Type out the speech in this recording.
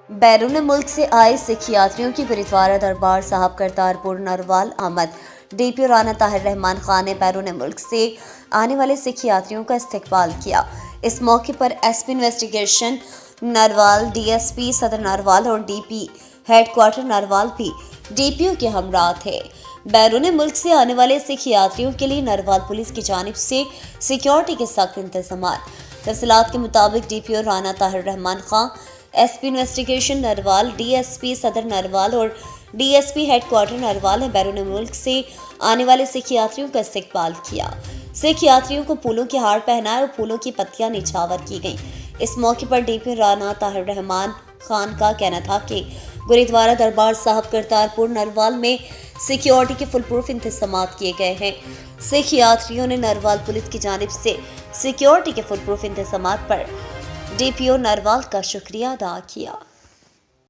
बैरून मुल्क से आए सिख यात्रियों की गुरुद्वारा दरबार साहब करतारपुर नरवाल आमद। डीपीओ राना ताहिर रहमान खान ने बैरून मुल्क से आने वाले सिख यात्रियों का इस्तकबाल किया। इस मौके पर एसपी इन्वेस्टिगेशन नरवाल, डीएसपी सदर नरवाल और डीपी हेडक्वार्टर नरवाल भी डीपीओ के हमरा थे। बैरून मुल्क से आने वाले सिख यात्रियों के लिए नरवाल पुलिस की जानिब से सिक्योरिटी के सख्त इंतजाम। तफसीलात के मुताबिक DPO Rana Tahir Rahman Khan, SP investigation Narwal, DSP सदर नरवाल और डीएसपी हेडक्वार्टर नरवाल ने बैरून मुल्क से आने वाले सिख यात्रियों का इस्तकबाल किया। सिख यात्रियों को फूलों के हार पहनाए और फूलों की पत्तियां निछावर की गईं। इस मौके पर डीपीओ राना ताहिर रहमान खान का कहना था कि गुरुद्वारा दरबार साहब करतारपुर नरवाल में सिक्योरिटी के फुल प्रूफ इंतजाम किए गए हैं। सिख यात्रियों ने नरवाल पुलिस की जानिब से सिक्योरिटी के फुल प्रूफ इंतजाम पर डीपीओ नरवाल का शुक्रिया अदा किया।